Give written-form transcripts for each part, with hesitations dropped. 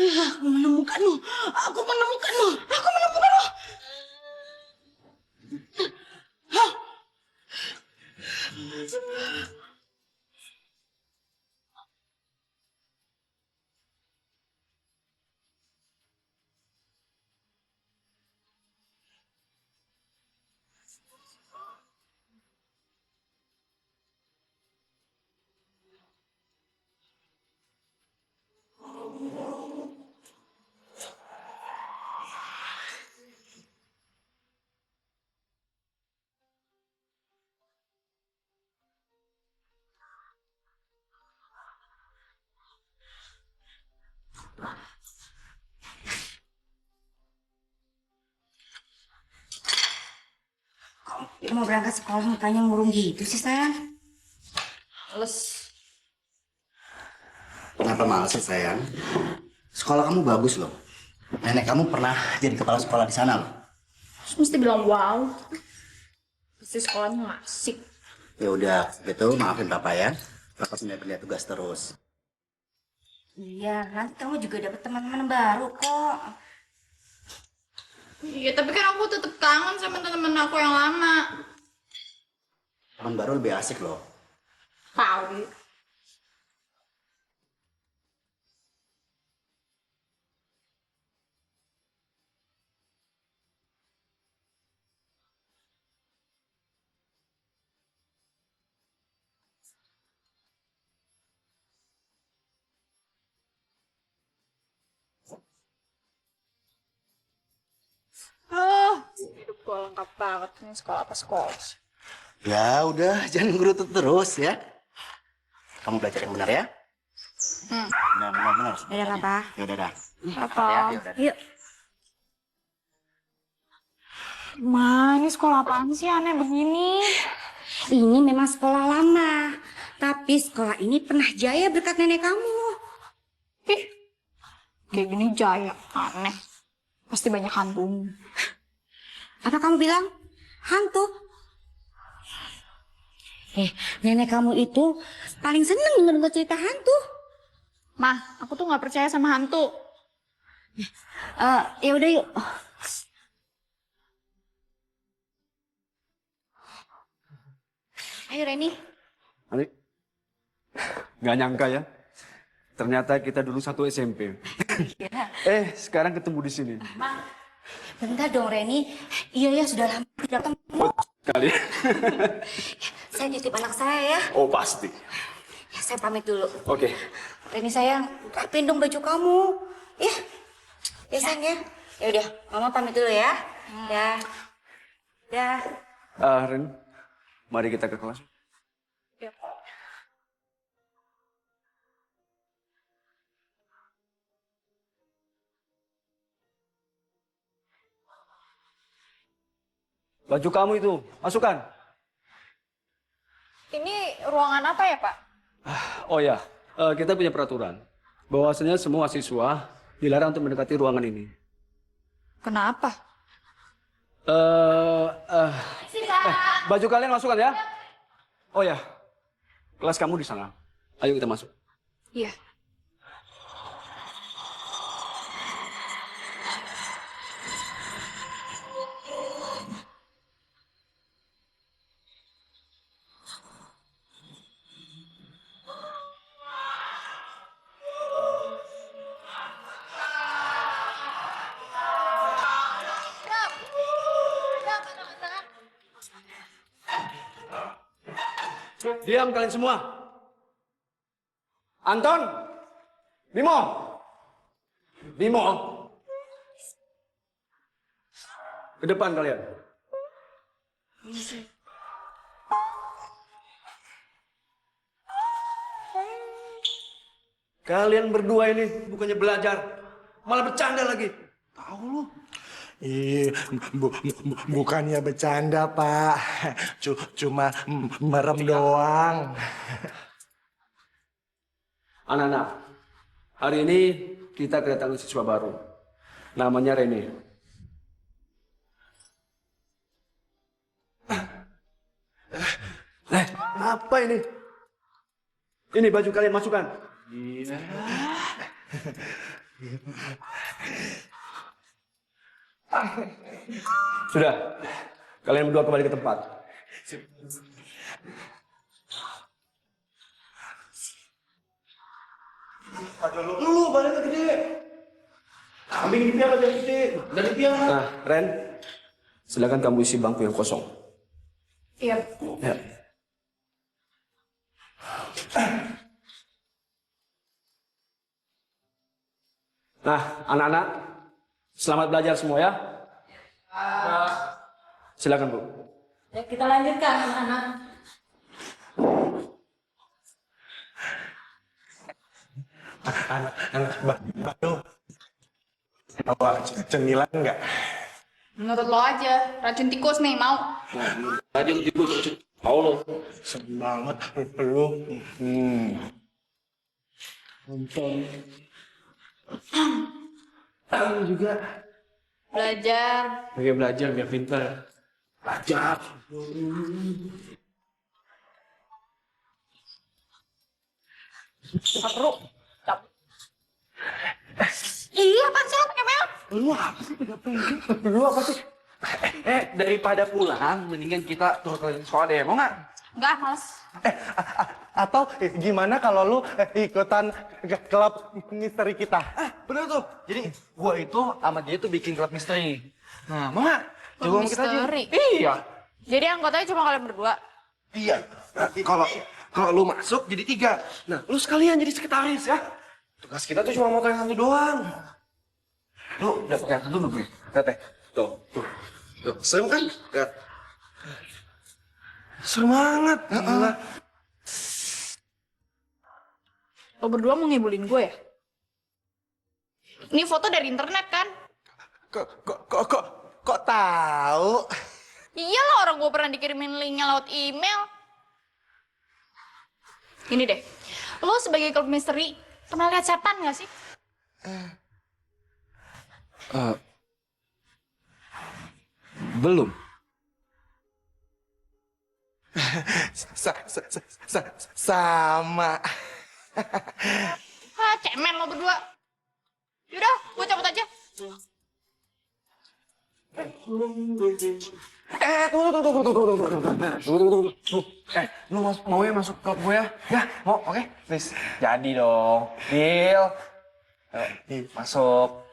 Aku menemukanmu. Aku menemukanmu. Aku menemukanmu. Hah? Dia mau berangkat sekolah mukanya murung gitu sih, sayang. Males. Kenapa males sih, sayang? Sekolah kamu bagus loh. Nenek kamu pernah jadi kepala sekolah di sana loh. Terus mesti bilang wow. Pasti sekolahnya nggak asik. Ya udah, gitu maafin papa ya. Papa pindah-pindah tugas terus. Iya, nanti kamu juga dapat teman-teman baru kok. Iya, tapi kan aku tetap kangen sama teman-teman aku yang lama. Teman baru lebih asik loh. Tahu. Hidup gue lengkap banget nih sekolah apa sekolah. Ya udah, jangan ngerutut terus ya. Kamu belajar yang benar ya. Benar. Dadah, Papa. Ya udah dah. Apa? Ya udah. Yuk. Ma, ini sekolah apaan sih aneh begini? Ini memang sekolah lama. Tapi sekolah ini pernah jaya berkat nenek kamu. Ih, kayak gini jaya. Aneh. Pasti banyak hantunya. Apa kamu bilang? Hantu? Nenek kamu itu paling seneng denger cerita hantu. Ma, aku tuh nggak percaya sama hantu. Ya udah yuk. Ayo Reni. Ani, nggak nyangka ya. Ternyata kita dulu satu SMP. Sekarang ketemu di sini. Bentar dong Reni. Iya ya sudah lama tidak ketemu. Kali. Saya nitip anak saya ya. Oh pasti. Ya saya pamit dulu. Oke. Reni sayang, rapin dong baju kamu. Ya. Ya sayang ya. Ya udah, Mama pamit dulu ya. Ya. Ya. Ren, mari kita ke kelas. Baju kamu itu, masukkan. Ini ruangan apa ya, Pak? Oh ya, kita punya peraturan. Bahwasanya semua siswa dilarang untuk mendekati ruangan ini. Kenapa? Baju kalian masukkan ya. Oh ya, kelas kamu di sana. Ayo kita masuk. Iya. Diam kalian semua. Anton, Bimo, Bimo, ke depan kalian. Kalian berdua ini bukannya belajar, malah bercanda lagi. Tahu lu? Bukannya bercanda, Pak. Cuma merem doang. Anak-anak, hari ini kita kedatangan siswa baru. Namanya Rene. Apa ini? Ini baju kalian masukkan. Iya. Sudah, kalian berdua kembali ke tempat. Lu balik ke gede. Kambing di piang lebih gede. Dari piang. Nah, Ren, silakan kamu isi bangku yang kosong. Iya. Ya. Nah, anak-anak, selamat belajar semua ya. Silakan Bu. Ya, kita lanjutkan anak-anak. Anak baru. Bawa cemilan nggak? Menurut lo aja, racun tikus nih, mau? Tadi lu tidur, mau lo. Seneng banget lu. Nonton. Kamu juga. Belajar. Oke, belajar biar pintar. Belajar. Seru. Iya, apaan sih lo pakai mel? Lu apa sih? Lu apa sih? Daripada pulang, mendingan kita turun ke sekolah deh, mau nggak? Enggak, males. Atau gimana kalau lu ikutan klub misteri kita? Bener tuh. Jadi gua itu sama dia tuh bikin klub misteri. Nah, mau nggak? Coba sama kita aja. Misteri? Iya. Jadi anggotanya cuma kalian berdua? Iya. Kalau lu masuk jadi 3. Nah, lu sekalian jadi sekretaris ya. Tugas kita tuh cuma motoin 1 doang. Lu udah pakai 1 belum? Lihat teh. Tuh. Seru kan? Lihat. Seru banget. Gila. Lo berdua mau ngibulin gue ya? Ini foto dari internet kan? Kok tahu? Iya lah, orang gue pernah dikirimin linknya lewat email. Ini deh, lo sebagai klub misteri pernah lihat setan nggak sih? Belum. Sama. Hah, cemen lo berdua. Yaudah, gue cabut aja. Tunggu. Lu mau ya masuk klub gue ya? Ya, mau, oke? Please. Jadi dong. Deal. Ayo, masuk.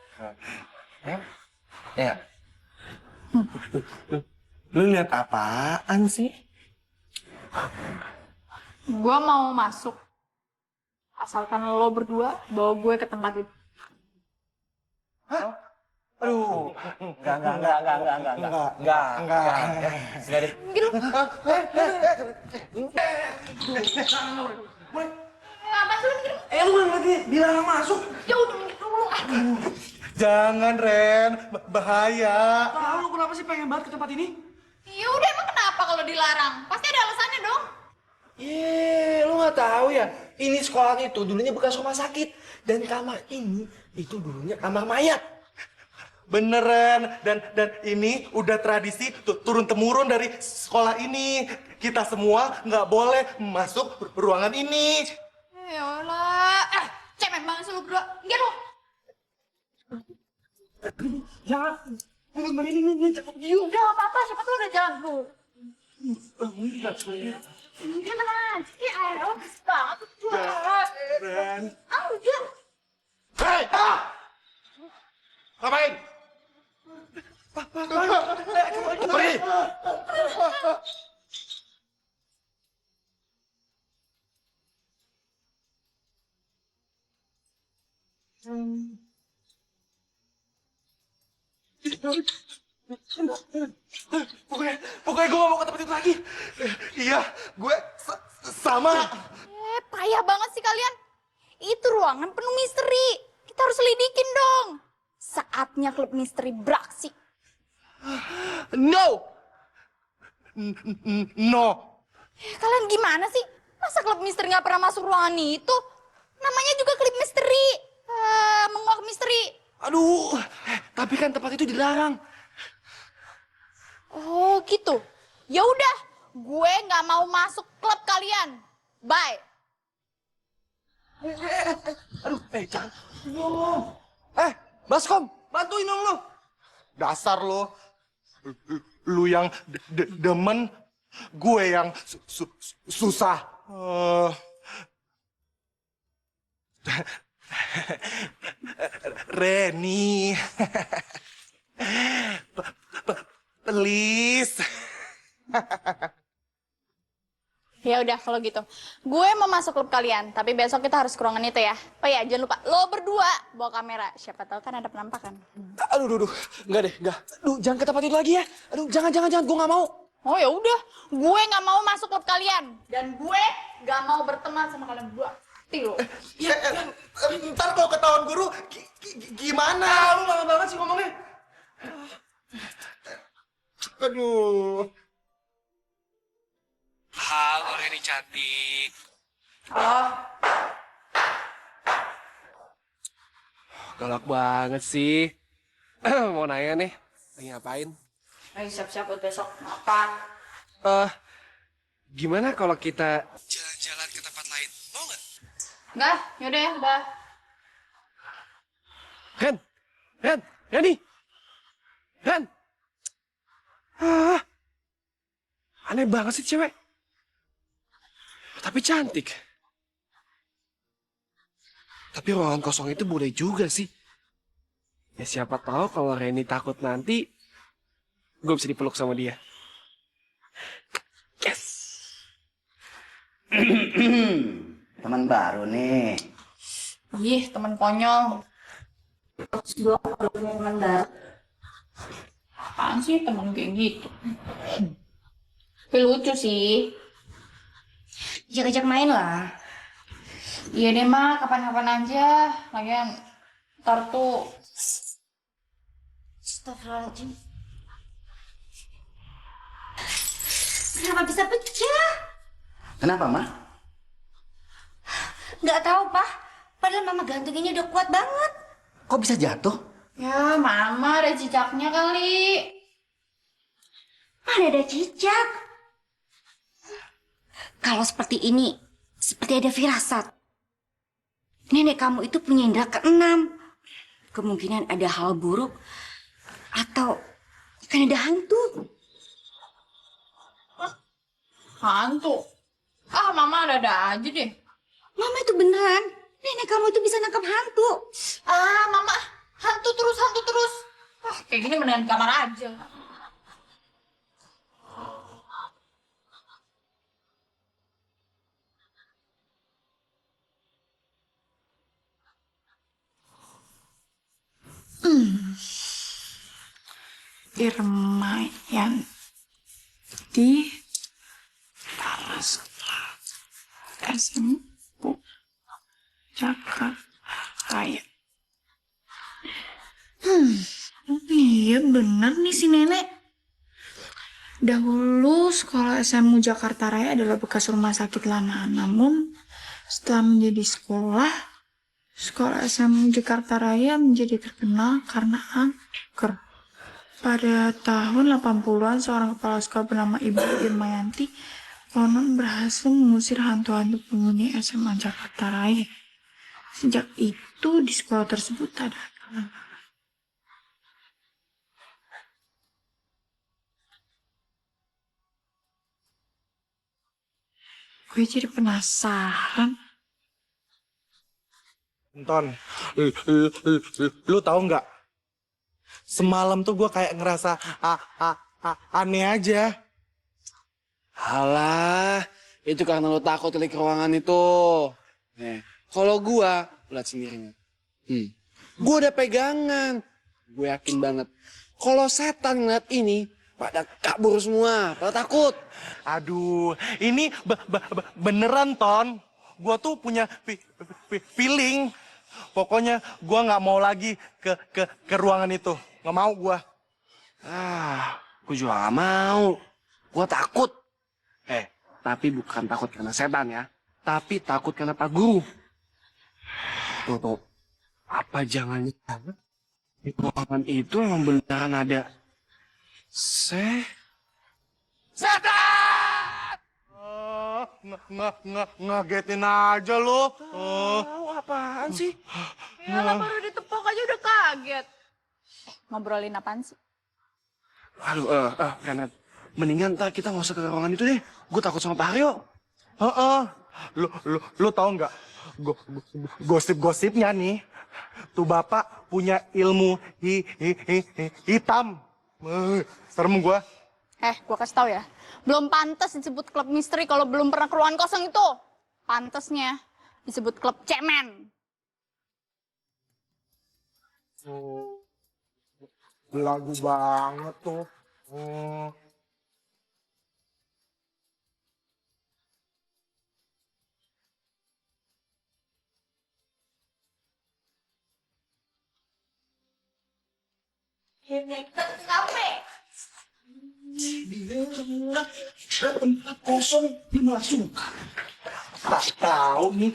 Ya. Ya. Lu lihat apaan sih? Gue mau masuk. Asalkan lo berdua bawa gue ke tempat itu. Aduh. Enggak. Sudah deh. Gitu. Apa sih lo mikir? Lu kan lagi dilarang masuk. Ya udah mikir dulu. Jangan, Ren. Bahaya. Tahu lu kenapa sih pengen banget ke tempat ini? Ya udah, emang kenapa kalau dilarang? Pasti ada alasannya dong. Lu nggak tahu ya? Ini sekolah itu dulunya bekas rumah sakit dan kamar ini itu dulunya kamar mayat. Beneran. Dan ini udah tradisi turun temurun dari sekolah ini. Kita semua nggak boleh masuk ruangan ini. Yalah, cemen banget sih lo berdua. Enggak lo. Jangan. Ini cepet yuk. Udah gak apa-apa, siapa tuh udah jalan tuh. Kan aja, ayo, banget tuh. Ren. Udah. Hei! Ngapain? Pergi! Pokoknya gue gak mau ke tempat itu lagi. Iya, gue sama. Payah banget sih kalian. Itu ruangan penuh misteri. Kita harus lidikin dong. Saatnya klub misteri beraksi. No! No! Kalian gimana sih? Masa klub misteri nggak pernah masuk ruangan itu? Namanya juga klub misteri. Menguak misteri. Aduh, tapi kan tempat itu dilarang. Oh gitu. Ya udah, gue nggak mau masuk klub kalian. Bye. Aduh, jangan. Baskom, bantuin dong lo. Dasar lo. Lu yang demen, gue yang susah. Reni. Please. Ya udah kalau gitu. Gue mau masuk klub kalian, tapi besok kita harus ke ruangan itu ya. Oh ya, jangan lupa lo berdua bawa kamera. Siapa tahu kan ada penampakan. Aduh, enggak deh, enggak. Aduh, jangan ke tempat itu lagi ya. Aduh, jangan, gue nggak mau. Oh ya udah, gue nggak mau masuk klub kalian dan gue nggak mau berteman sama kalian berdua. Ngerti lo? Ntar kalau ketahuan guru, gimana? Lu lama banget sih ngomongnya. Aduh. Halo, Reni cantik. Oh, Galak banget sih. Mau nanya nih, lagi ngapain? ayo siap-siap buat besok. Makan. Gimana kalau kita jalan-jalan ke tempat lain? Mau nggak? Enggak, yaudah ya, udah. Reni. Ren. Aneh banget sih cewek. Tapi cantik. Tapi ruangan kosong itu boleh juga sih. Ya siapa tahu kalau Reni takut nanti gue bisa dipeluk sama dia. Yes. Teman baru nih. Ih, temen konyol. Teman baru. Apaan sih temen kayak gitu? Tapi lucu sih. Ajak-ajak main lah. Iya deh, Mak. Kapan-kapan aja. Lagian, ntar tuh... Astagfirullahaladzim. Kenapa bisa pecah? Kenapa, Ma? Nggak tahu, Pak. Padahal mama gantunginnya udah kuat banget. Kok bisa jatuh? Ya, Mama ada cicaknya kali. Mana ada cicak? Kalau seperti ini, seperti ada firasat. Nenek kamu itu punya indera keenam. Kemungkinan ada hal buruk atau kan ada hantu. Hantu. Ah, Mama ada-ada aja deh. Mama itu beneran. Nenek kamu itu bisa nangkap hantu. Ah, Mama. Hantu terus, hantu terus. Ah, kayak gini mendingan di kamar aja. Irmayanti Taras SMU Jakarta Raya. Iya bener nih si nenek. Dahulu sekolah SMU Jakarta Raya adalah bekas rumah sakit Lana. Namun setelah menjadi sekolah SMU Jakarta Raya menjadi terkenal karena angker. Pada tahun 80-an, seorang kepala sekolah bernama Ibu Irmayanti konon berhasil mengusir hantu-hantu penghuni SMA Jakarta Raya. Sejak itu di sekolah tersebut ada gue jadi penasaran. Anton, lu tahu nggak? Semalam tuh gue kayak ngerasa aneh aja. Halah, itu karena lo takut kali ke ruangan itu. Nih, kalau gua lihat sendirinya. Gua udah pegangan. Gue yakin banget. Kalau setan ngeliat ini, pada kabur semua, pada takut. Aduh, ini beneran Ton. Gue tuh punya feeling. Pokoknya gue nggak mau lagi ke ruangan itu. Nggak mau gue. Gue juga gak mau. Gue takut. Tapi bukan takut karena setan ya. Tapi takut karena Pak Guru. Tuh. Apa jangan-jangan di ruangan itu emang beneran ada setan? ngagetin aja lo. Tahu apaan sih? Ya lah baru ditepok aja udah kaget. Ngobrolin apaan sih? Aduh, Renat. Mendingan ntar kita nggak usah ke ruangan itu deh. Gue takut sama Pak Haryo. Heeh. Lu tahu nggak? Gosip-gosipnya nih, tuh bapak punya ilmu hitam. Serem gua. Gua kasih tahu ya. Belum pantas disebut klub misteri kalau belum pernah ke ruangan kosong itu. Pantasnya disebut klub cemen. Lagu banget tuh. Oh. Kosong, dia langsung. Tak tahu nih.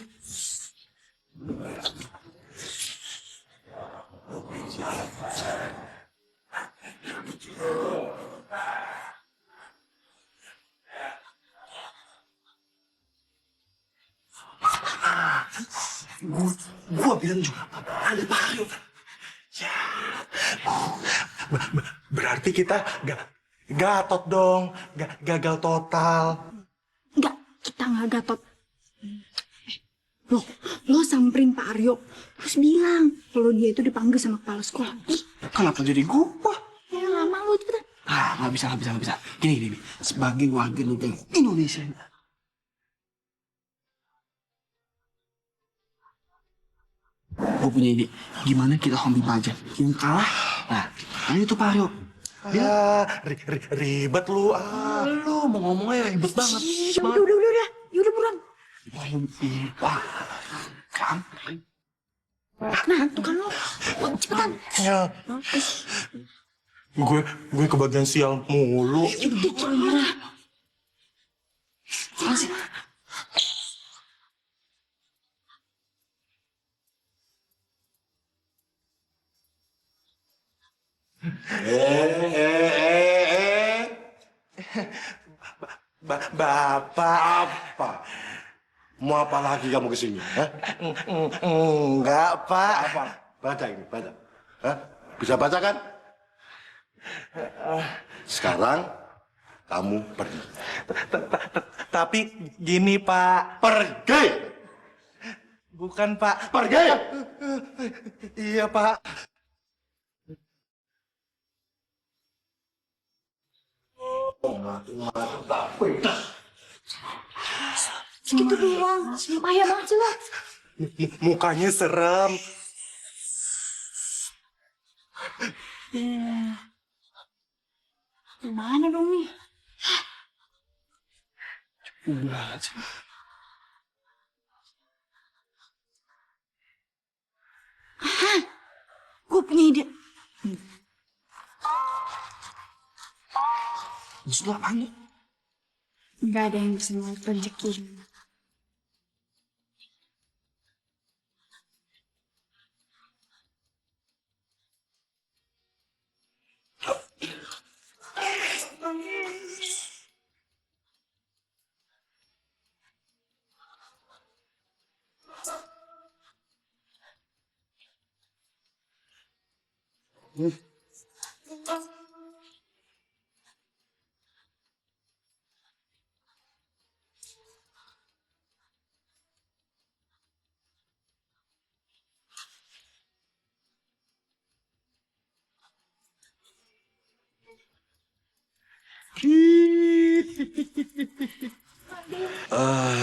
Gua bilang juga ada Pak Haryo. Ya, berarti kita gatot dong, gagal total. Enggak, kita nggak gatot. Lo samperin Pak Aryo, terus bilang kalau dia itu dipanggil sama kepala sekolah. Kenapa jadi gua? Ya lama lo cepetan. Nggak bisa. Gini. Sebagai warga negara Indonesia. Gue punya ide. Gimana kita hobi aja? Yang kalah, nah, ayo itu Pak Haryo. Ribet lu. Lu mau ngomongnya ribet banget. Ya udah. Ya udah buruan. Wah, kan? Nah, tuh kan lo. Cepetan. Ya. Gue kebagian sial mulu. Bapak Apa? Mau apa lagi kamu kesini? Hah? enggak, Pak. Apa? Baca ini, baca. Hah? Bisa baca kan? Sekarang kamu pergi. Tapi gini, Pak. Pergi! Bukan, Pak. Pergi! Iya, Pak. Segitu doang. Payah banget sih lo. Mukanya serem. Gimana dong nih? Gue punya ide. Maksud lu apaan lu? Nggak ada yang bisa ngeliat rezeki.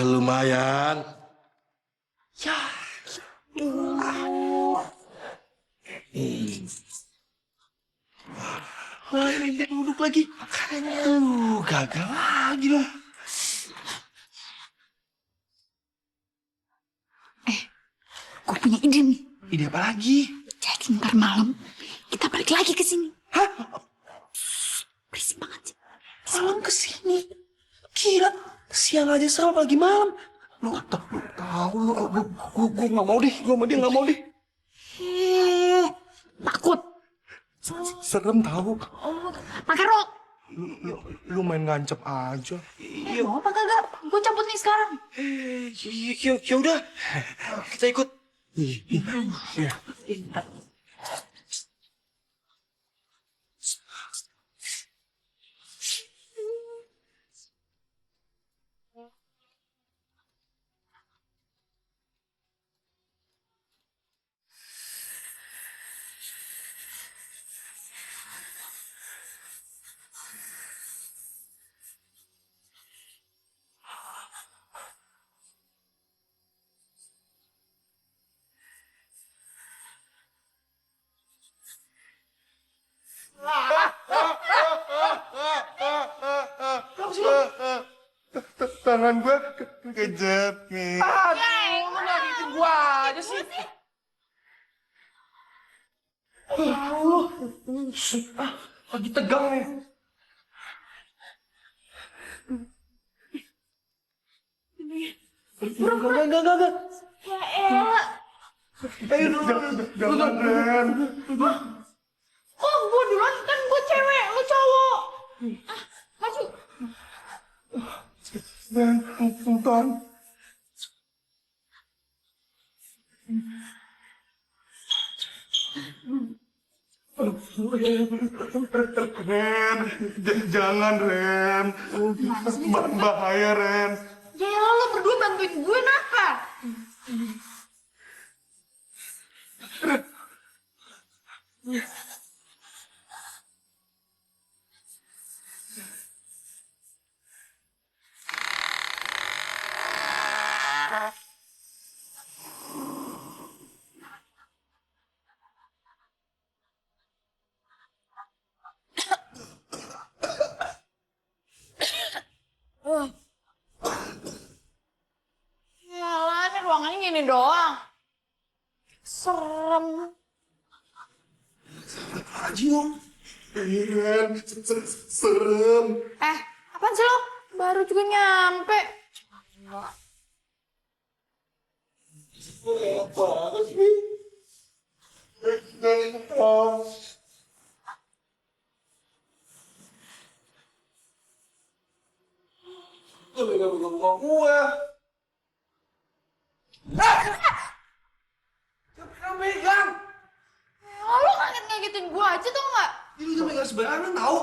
Lumayan. Wah, ini dia duduk lagi. Aduh, gagal lagi dong. Gue punya ide nih. Ide apa lagi? Jadi ntar malam kita balik lagi ke sini. Hah? Berisik banget sih. Malam kesini? Gila, siang aja serem apalagi malam. Lu tahu lu, gue nggak mau deh, gue sama dia nggak mau deh. Takut. Serem tahu. Pakai rok. Lu main ngancep aja. Mau apa kagak? Gue cabut nih sekarang. Ya udah, kita ikut. Iya. Tangan gua kejepit. Aduh, lu ngagetin gua aja sih. Lagi tegang nih. Enggak. Jangan, Ren. Oh, gue duluan kan gue cewek, lu cowok. Maju. Ren, Ton. Ren, jangan Ren. Bahaya Ren. Ya lo berdua bantuin gue napa? Yalah, ini ruangannya gini doang. Serem. Ren, serem. Apaan sih lo? Baru juga nyampe. Tom. Lu megang gua. Jangan megang. Lo ngagetin gue aja tau gak? Ini udah megang sembarangan tau.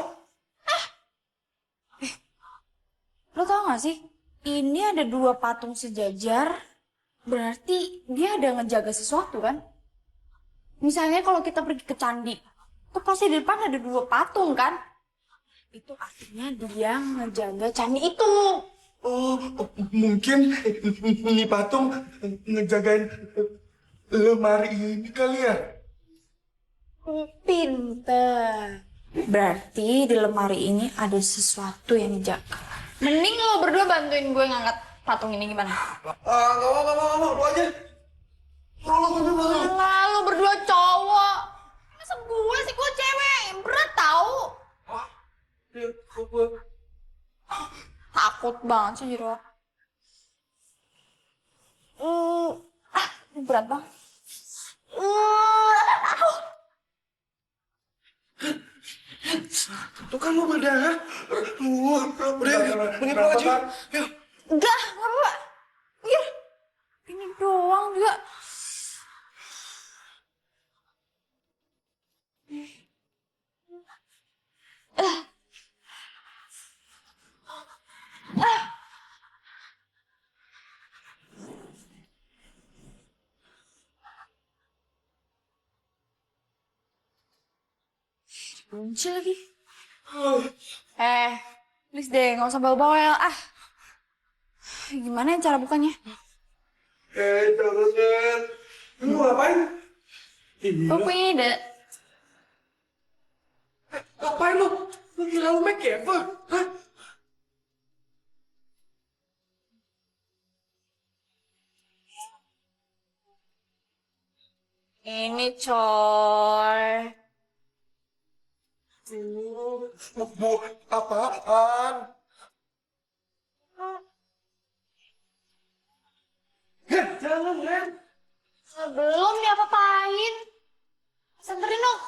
Lo tau gak sih? Ini ada 2 patung sejajar. Berarti dia ada ngejaga sesuatu kan? Misalnya kalau kita pergi ke candi, tuh pasti di depan ada 2 patung kan? Itu artinya dia ngejaga candi itu. Oh, mungkin ini patung ngejagain lemari ini kali ya? Pinter. Berarti di lemari ini ada sesuatu yang dijaga. Mending lo berdua bantuin gue ngangkat patung ini gimana? Nggak mau, lu aja. Alah, lo berdua cowok. Masa gue sih, gue cewek. Berat tau. Takut banget sih, Jiro. Ini berat banget. Tuh kan lu berdarah. Udah, mending pulang aja. Yuk. Enggak apa-apa. Iya. Ini doang juga. Kunci lagi. Please deh, nggak usah bawel-bawel. Gimana ya cara bukanya? Jangan, Ren. Lu ngapain? Gue punya ide. Ngapain lu? Lu kira lu MacGyver? Hah? Ini coy. Bu, apaan? Jangan, Ren. Belum diapa-apain. Senterin dong.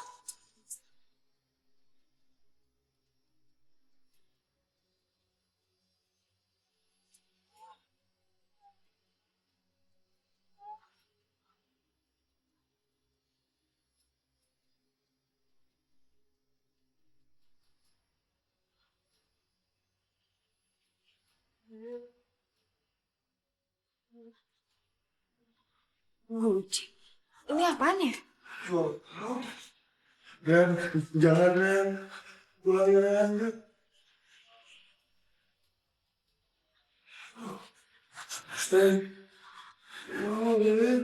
Guci. Ini apaan ya? Ren, jangan Ren. Pulang ya Ren. Ren. Oh, Ren.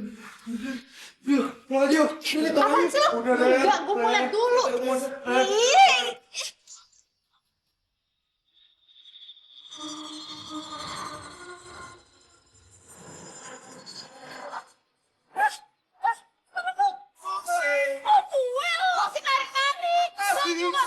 Yuk, pulang aja yuk. Apaan sih lo? Udah, Ren. Enggak, gue mau lihat dulu. Ren. Ih. Oh, gue lo sih narik-narik. Lo juga.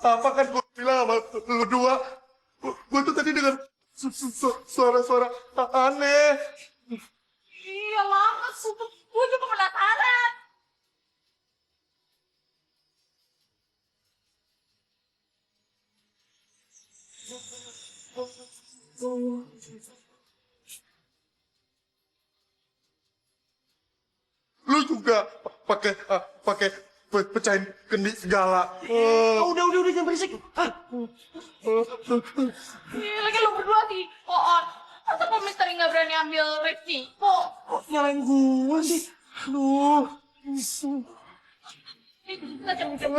Apa kan gue bilang sama lu dua? Gue tuh tadi dengar suara-suara aneh. Iya lama sih. Gue juga penasaran. Lu juga pakai pecahin kendi segala. Udah, jangan berisik. Hah? Ih, lagi lo berdua sih. Koon. Masa kok misteri nggak berani ambil resiko? Kok nyalain gua sih? Aduh. Kita cem-cem.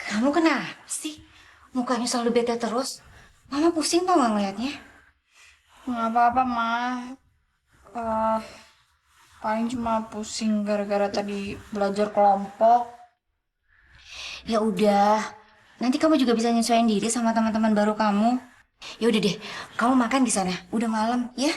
Kamu kenapa sih? Mukanya selalu bete terus. Mama pusing tau gak ngeliatnya? Nggak apa-apa, Ma. Eh, paling cuma pusing gara-gara tadi belajar kelompok. Ya udah, nanti kamu juga bisa nyesuaiin diri sama teman-teman baru kamu. Ya udah deh, kamu makan di sana. Udah malam, ya?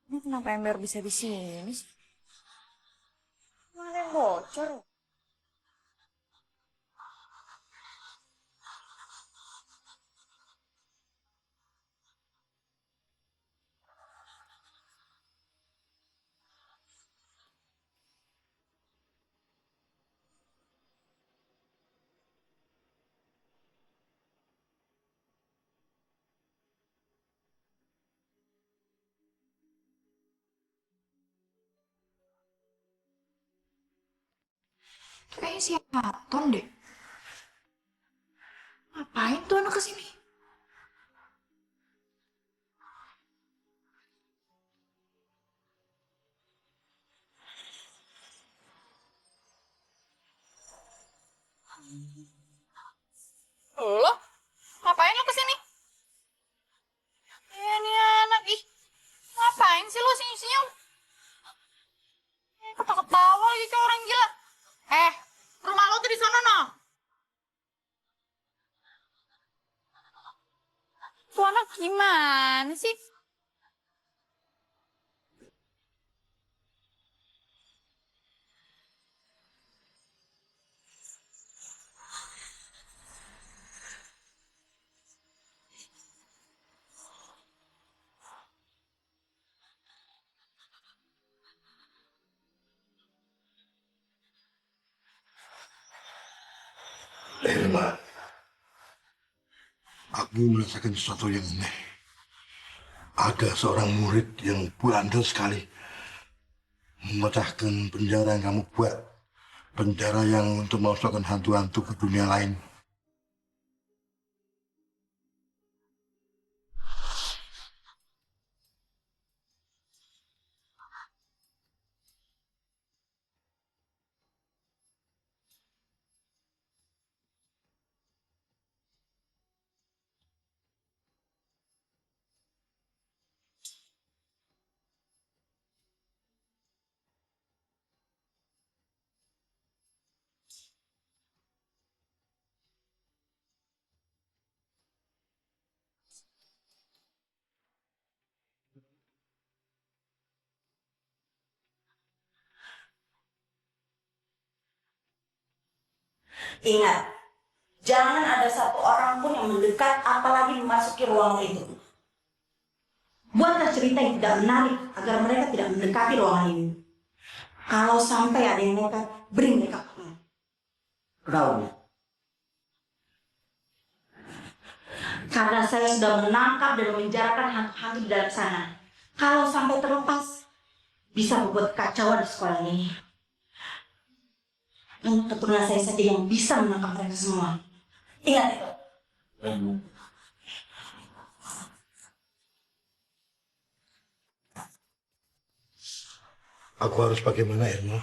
Ini kenapa ember bisa di sini sih? Mana yang bocor? Kayaknya si Aton deh. Ngapain tuh anak kesini? Lo? Ngapain lo kesini? gimana sih? Irma, aku merasakan sesuatu yang aneh. Ada seorang murid yang bandel sekali memecahkan penjara yang kamu buat. Penjara yang untuk memasukkan hantu-hantu ke dunia lain. Ingat, jangan ada satu orang pun yang mendekat apalagi memasuki ruangan itu. Buatlah cerita yang tidak menarik agar mereka tidak mendekati ruangan ini. Kalau sampai ada yang nekat, beri mereka pulang. Kenapa? Karena saya sudah menangkap dan memenjarakan hantu-hantu di dalam sana. Kalau sampai terlepas, bisa membuat kacauan di sekolah ini. Dan keturunan saya saja yang bisa menangkap mereka semua. Ingat itu. Aku harus bagaimana, Irma?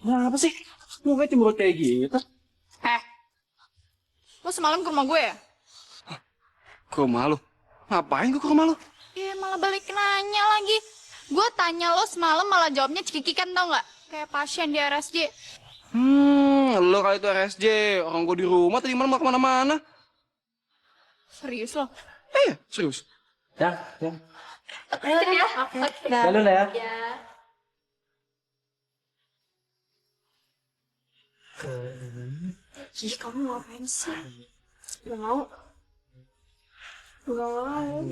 Kenapa sih? Mukanya cemberut kayak gitu. Lo semalam ke rumah gue ya? Ke rumah lu? Ngapain gue ke rumah lu? Ya malah balik nanya lagi. Gue tanya lo semalam malah jawabnya cekikikan tau nggak? Kayak pasien di RSJ. Lo kali itu RSJ. Orang gue di rumah tadi malam mau kemana-mana. Serius lo? Iya, serius. Ya. Lanjut ya? Jalan ya. Ih, kamu ngapain sih? Gak mau. Gak mau.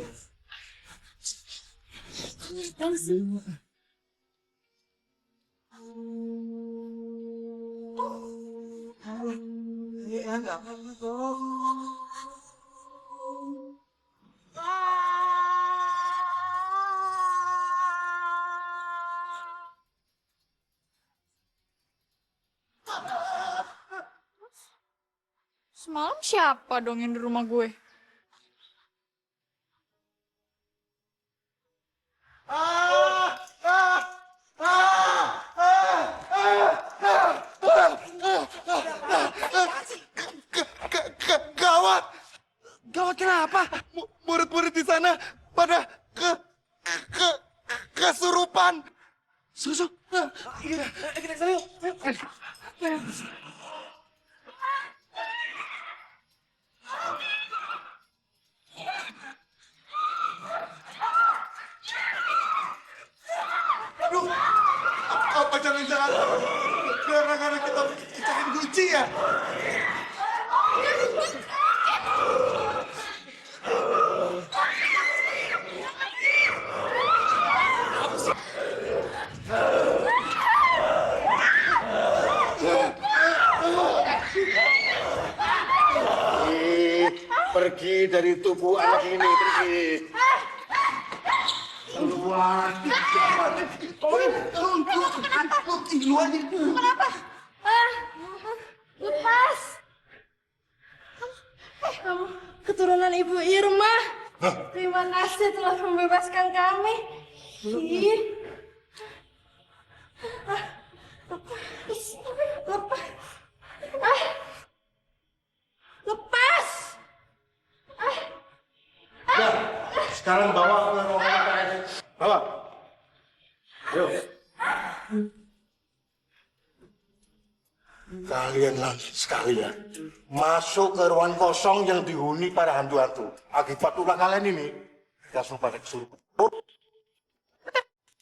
Ngapain sih? Semalam siapa dong yang di rumah gue? Gawat! Gawat kenapa? Murid-murid di sana pada kesurupan. Serius? Kita kesana yuk. Aduh, apa jangan-jangan gara-gara kita pecahin kunci ya? Pergi dari tubuh anak ini, pergi. Keluar. Kenapa? Lepas. Kamu keturunan Ibu Irma. Terima kasih telah membebaskan kami. Ih. Lepas. Sekarang bawa ke ruangan PKS. Bawa. Ayo. Kalian sekalian masuk ke ruangan kosong yang dihuni para hantu-hantu. Akibat ulah kalian ini, langsung pada kesurupan.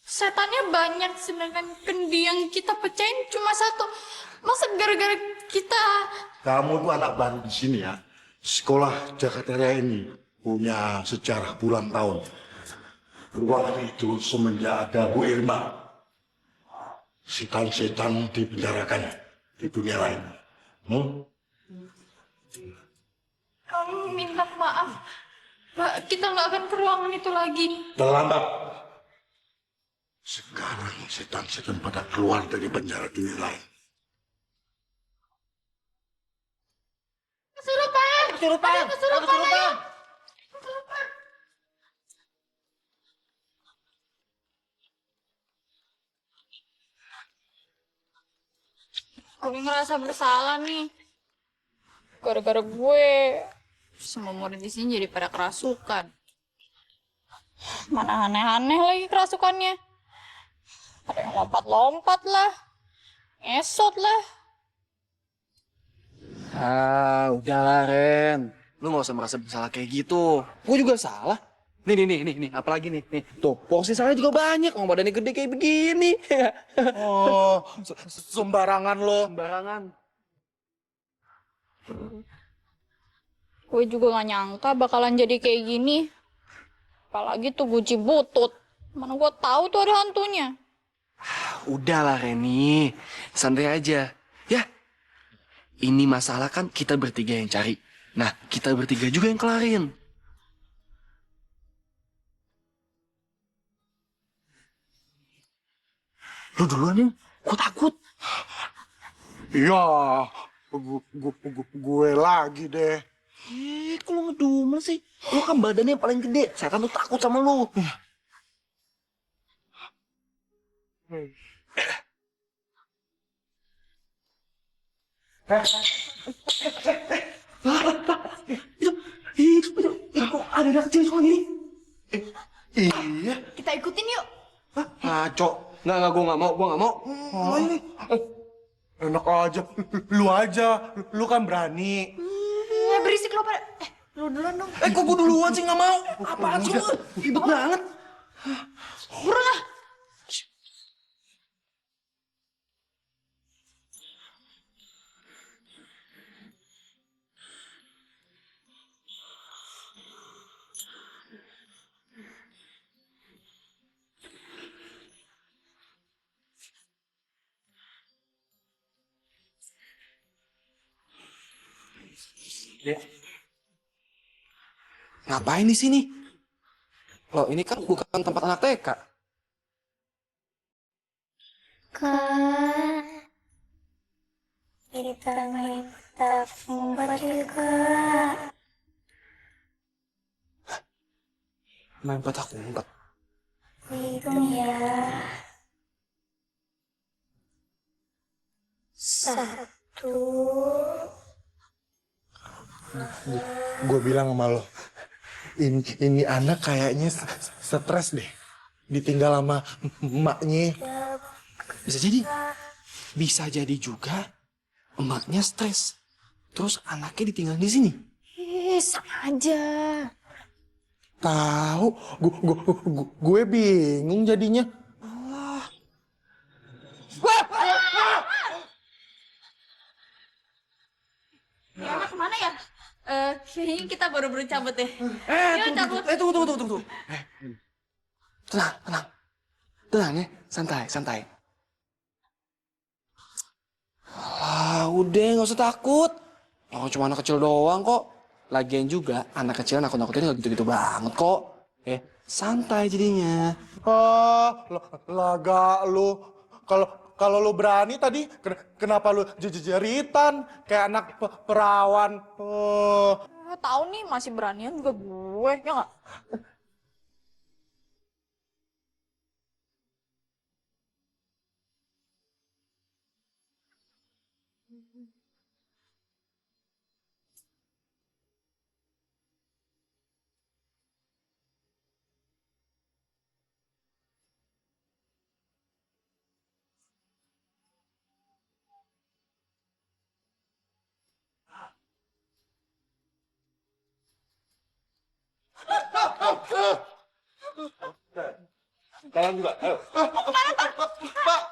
Setannya banyak, sedangkan kendi yang kita pecahin cuma satu. Masa gara-gara kita... Kamu tuh anak baru di sini ya. Sekolah Jakarta Raya ini punya sejarah puluhan tahun. Ruangan itu semenjak ada Bu Irma, setan-setan dipenjarakan di dunia lain. Kami minta maaf. Pak, kita nggak akan ke ruangan itu lagi. Terlambat. Sekarang setan-setan pada keluar dari penjara dunia lain. Kesurupan! Kesurupan! Ada kesurupan! Ayo! Kesurupan! Gue ngerasa bersalah nih. Gara-gara gue, semua murid di sini jadi pada kerasukan. Mana aneh-aneh lagi kerasukannya. Ada yang lompat-lompat lah. Ngesot lah. Ah, udahlah Ren. Lu gak usah merasa bersalah kayak gitu. Gue juga salah. Nih, apalagi nih. Tuh, porsi salahnya juga banyak. Orang badannya gede kayak begini. Oh, sembarangan lo. Sembarangan. Gue juga gak nyangka bakalan jadi kayak gini. Apalagi tuh Guci butut. Mana gue tahu tuh ada hantunya. Udahlah Reni. Santai aja. Ya, ini masalah kan kita bertiga yang cari. Nah, kita bertiga juga yang kelarin. Lu duluan ya, gue takut. Iya, gue lagi deh. Kok lu ngedumel sih? Lu kan badannya yang paling gede. Setan tuh takut sama lu. Kok ada anak kecil soal ini? Iya, Kita ikutin yuk. ngaco. Nggak, gue nggak mau. Enak aja. Lu aja. Lu kan berani. Berisik lo pada. Lu duluan dong. Kok gue duluan sih nggak mau? Apaan sih lu? Ribet banget. Buruan lah. Ngapain di sini? Loh, ini kan bukan tempat anak TK. Kak, kita main petak umpet juga. Main petak umpet. Hitung ya. 1. Gue bilang sama lo, ini anak kayaknya stres deh. Ditinggal sama emaknya. Bisa jadi juga emaknya stres. Terus anaknya ditinggal di sini. Sama aja. Tahu, gue bingung jadinya. Ya, kemana ya? Kayaknya kita baru cabut deh. Yuk cabut. Tunggu. Tenang ya, santai. Udah nggak usah takut. Aku cuma anak kecil doang kok. Lagian juga anak kecil nakut-nakutin nggak gitu-gitu banget kok. Santai jadinya. Laga lu. Kalau lu berani tadi, kenapa lu jeritan kayak anak perawan? Tahu nih masih beranian juga gue, ya nggak? Jalan juga. Ayo. Pak.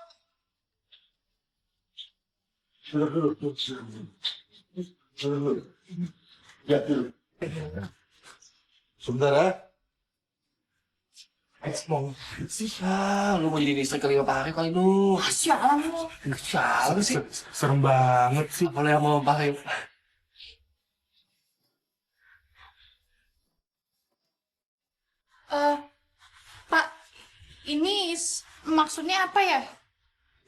Duduk dulu. Ya, dulu. Sebentar ya. Lu mau jadi istri kelima Pak Arif kali lu. Sialan lu. Siapa sih? Serem banget sih. Apa lu yang mau Pak Arif? Pak, ini maksudnya apa ya?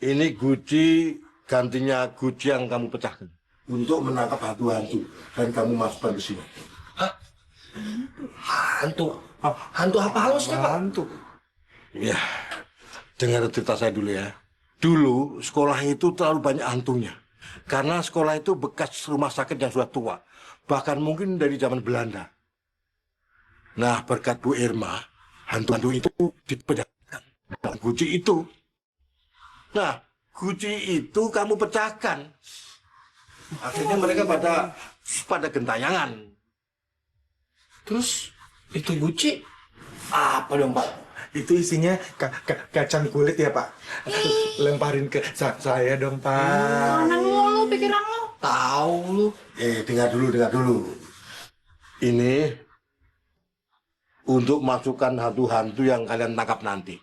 Ini Guci gantinya Guci yang kamu pecahkan. Untuk menangkap hantu-hantu. Dan kamu masukkan ke sini. Hantu. Hantu apa halus Pak? Hantu. Ya, dengar cerita saya dulu ya. Dulu sekolah itu terlalu banyak hantunya. Karena sekolah itu bekas rumah sakit yang sudah tua. Bahkan mungkin dari zaman Belanda. Nah, berkat Bu Irma, hantu-hantu itu dipecahkan. Dan Guci itu. Nah, Guci itu kamu pecahkan. Akhirnya mereka pada gentayangan. Terus itu Guci apa dong Pak? Itu isinya kacang kulit ya Pak. Lemparin ke saya dong Pak. Kanan mulu pikiran lu. Tahu lu. Dengar dulu. Ini untuk masukkan hantu-hantu yang kalian tangkap nanti.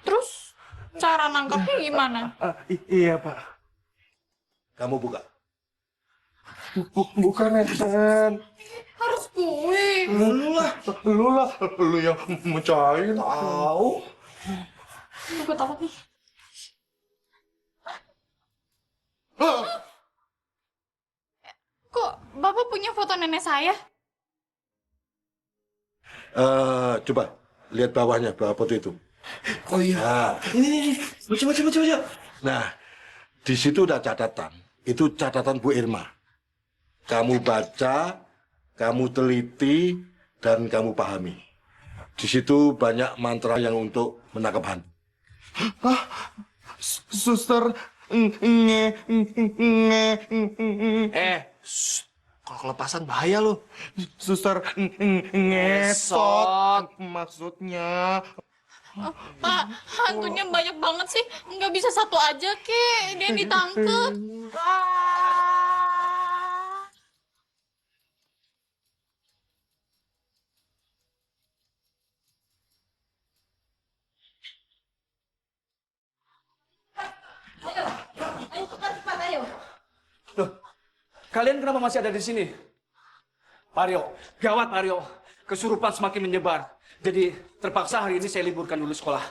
Terus cara nangkapnya gimana? Iya Pak. Kamu buka. Bukan Esen. Harus gue. Lu lah, lu yang mecahin. Tahu. Gue takut nih. Kok Bapak punya foto nenek saya? Coba lihat bawahnya, bawah foto itu. Oh iya. Nah, Ini. Baca. nah, di situ ada catatan. Itu catatan Bu Irma. Kamu baca, kamu teliti, dan kamu pahami. Di situ banyak mantra yang untuk menangkap hantu. Suster Kalau kelepasan bahaya lu. Suster ngesot maksudnya. Pak, hantunya banyak banget sih. Nggak bisa satu aja, Ke. Dia ditangkep. Loh, kalian kenapa masih ada di sini? Mario, gawat Mario. Kesurupan semakin menyebar. Jadi terpaksa hari ini saya liburkan dulu sekolah.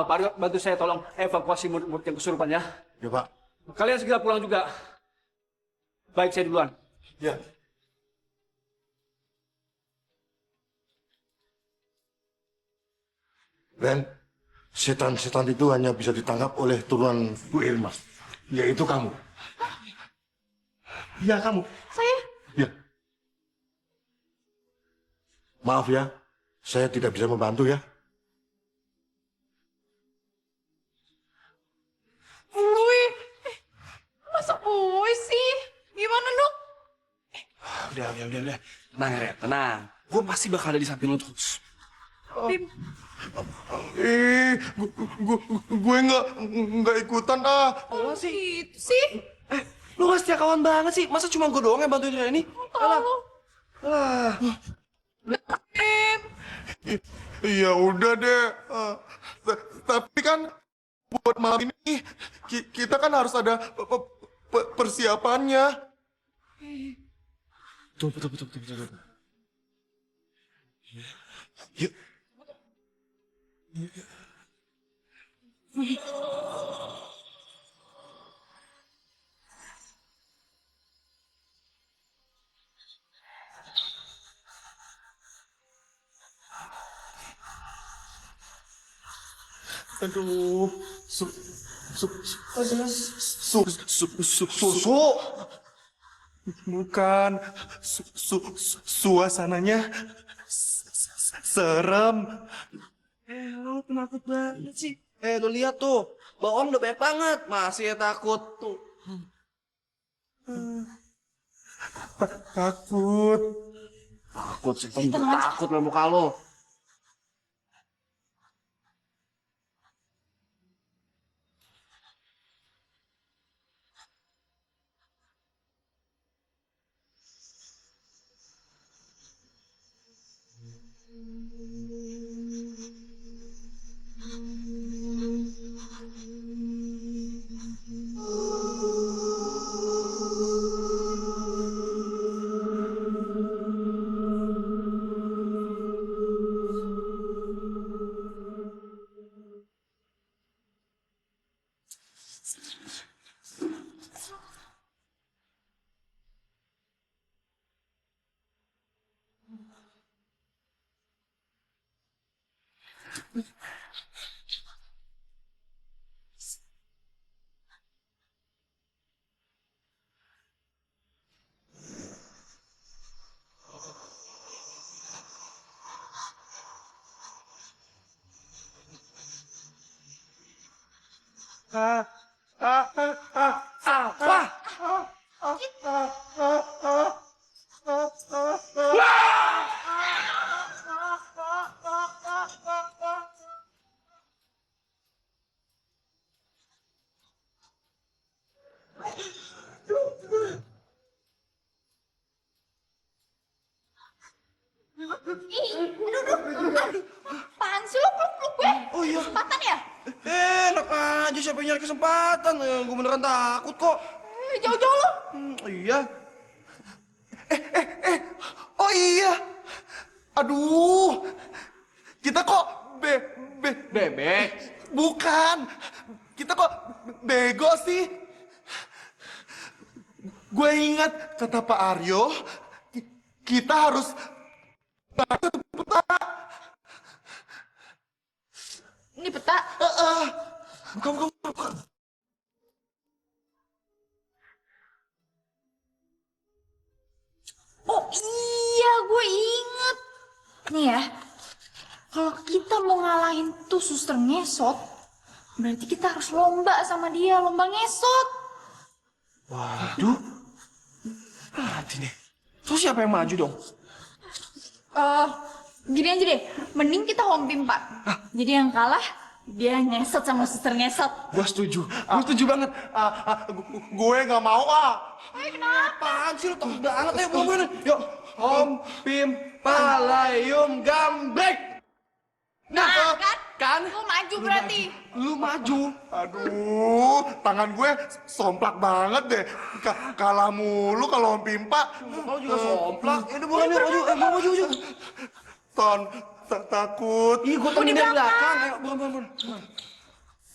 Mario, bantu saya tolong evakuasi murid-murid yang kesurupan ya. Ya, Pak. Kalian segera pulang juga. Baik, saya duluan. Ya. Ren, setan-setan itu hanya bisa ditangkap oleh turunan Bu Irma, yaitu kamu. Ya, kamu. Saya? Ya. Maaf ya, saya tidak bisa membantu ya. Gue? Masa gue sih? Gimana dong? Udah. Tenang ya, Ren. Tenang. Gue pasti bakal ada di samping lu terus. Gue nggak ikutan ah. Oh, gitu sih? Lu gak setia kawan banget sih. Masa cuma gue doang yang bantuin Reni? Tahu. Ya udah deh. Tapi kan buat malam ini kita kan harus ada persiapannya. Betul. Yuk. Aduh, susu. Bukan, suasananya serem. Lu penakut banget sih. Lu lihat tuh. Bawang udah banyak banget. Masih ya takut tuh. Takut. Takut sih, takut lo muka lo. Apa? Apaan sih lo peluk-peluk gue? Oh iya. Kesempatan ya? Enak aja siapa yang nyari kesempatan. Gue beneran takut kok. Jauh-jauh lo. Iya. Oh iya. Aduh. Kita kok Bebek. bukan. Kita kok bego sih? Gue ingat kata Pak Aryo, kita harus Ini peta. Bukan. Oh iya, gue inget. Nih ya, kalau kita mau ngalahin tuh suster ngesot, berarti kita harus lomba sama dia, lomba ngesot. Waduh. Mati nih. Terus siapa yang maju dong? Gini aja deh, mending kita home team, Pak. Jadi yang kalah, dia ngesot sama suster ngesot. Gue setuju. Gue setuju banget. Gue nggak mau Kenapa? Apaan sih lo takut banget? Ayo buruan. Yuk. Om Pim Palayum Gambrek. Nah, kan? Lu maju berarti. Lu maju. Aduh, tangan gue somplak banget deh. Kalah mulu kalau Om Pimpa. Kau juga somplak. Ya udah buruan yuk, maju. Ton, takut. Ih, gue temenin dari belakang. Ayo, buruan.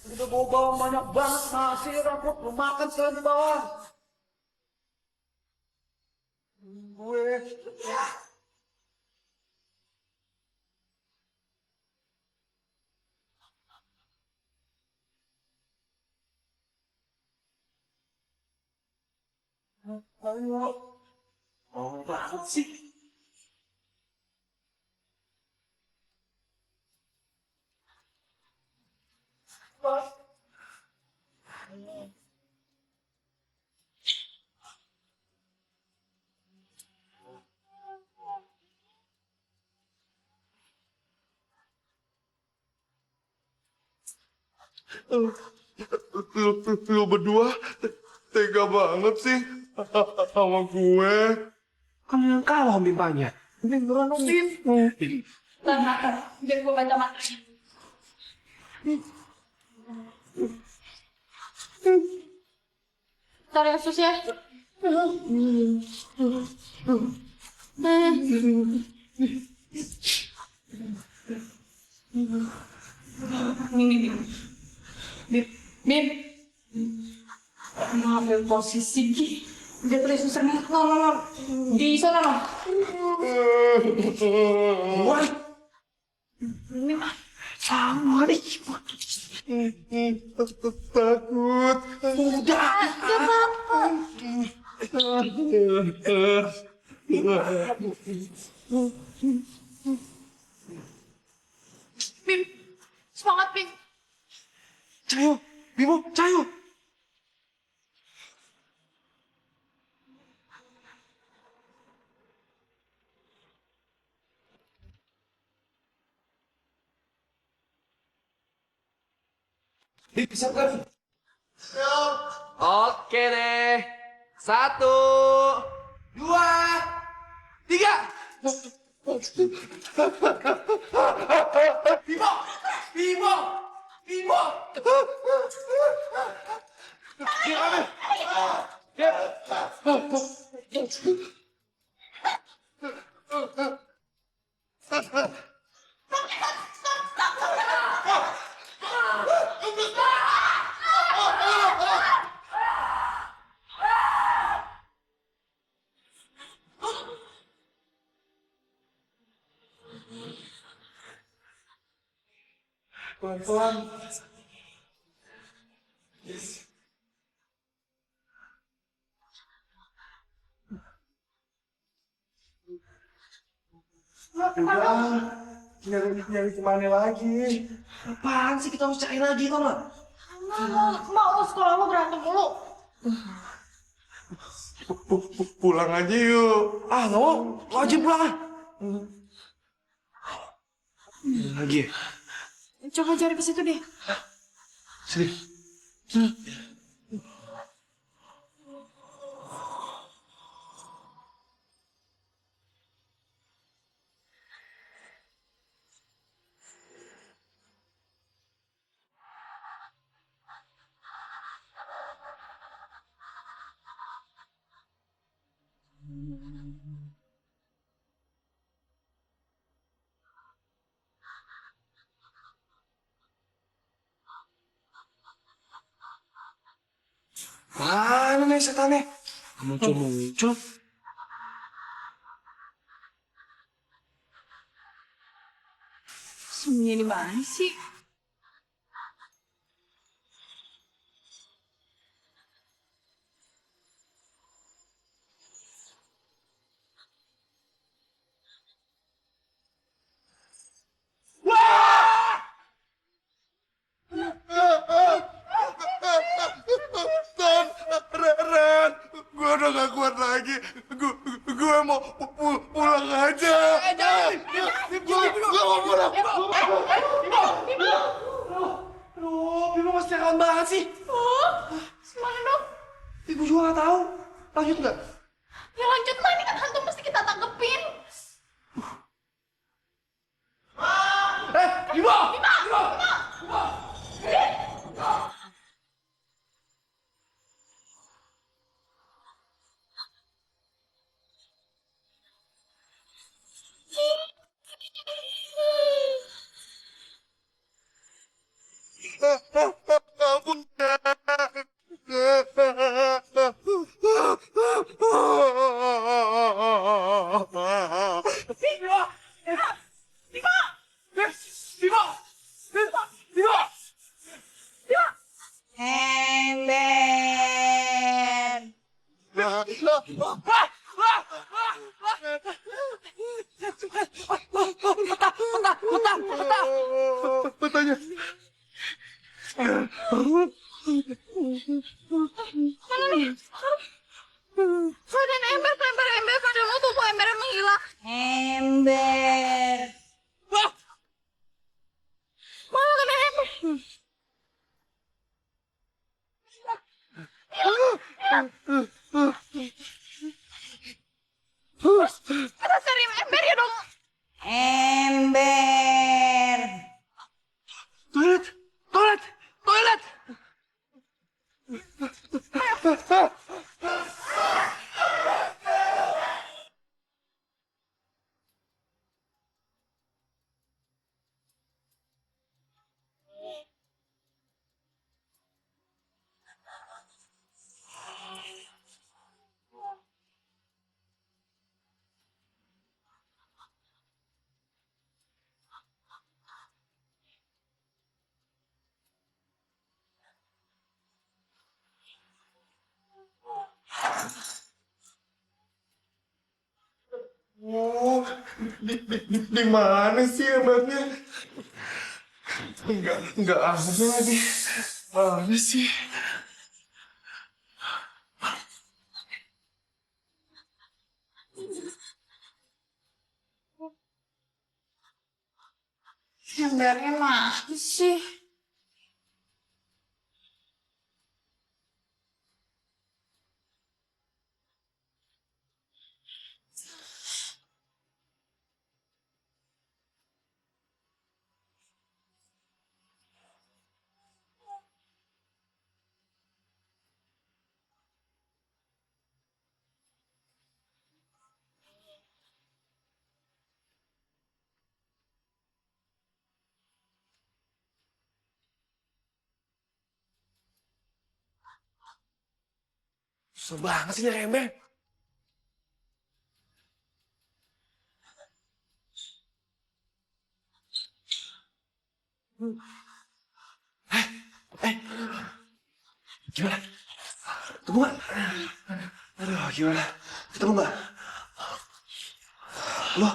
Udah bawa bawang banyak banget, masih rapot, lu makan sekalian di bawah. Gue. Ayo. Oh, banget sih. Lu berdua tega banget sih sama gue. Kan yang kalah Om Pimpanya. Ini beneran Om Pim. Bentar, biar gue baca mantranya. Bentar ya, Sus ya. Ini, Bim. Ngambil posisi Gi. Dia tulis susternya. No. Di sana no. Wah, Ini mah. sama nih. Takut. Udah. Gak apa-apa. Bim. Semangat, Bim. Cayo, Bimo, Cayo. Disiapkan. Oke deh. 1, 2, 3. Bimo! Bimo! Bimo! Pelan-pelan. Nyari kemana lagi? Apaan sih, kita harus cari lagi tau gak? Mau sekolah lo berantem mulu. Pulang aja yuk. Ah, nggak mau. Lo aja pulang ah. Lagi ya? Coba cari ke situ deh. Sini. Mana nih setannya? Muncul-muncul. Sembunyi di mana sih? Ren, gue udah gak kuat lagi. Gue mau pulang aja. Gue mau pulang. Aduh, Bimo masih cakawan banget sih. Gimana dong? Ibu juga nggak tahu. Lanjut nggak? Ya lanjut lah, ini kan hantu mesti kita tangkepin. Bimo! Ampun. Petanya. Badan ember, ember, padamu tubuh embernya menghilang. Ember. Mana kena ember? Kita cari ember ya dong. Ember. Toilet! Toilet! Toilet! Oh, di mana sih obatnya? Enggak ada lagi. Mana sih? Embernya mana sih? Susah banget sih nyari ember. Gimana? Ketemu nggak? Aduh, gimana? Ketemu nggak? Lo?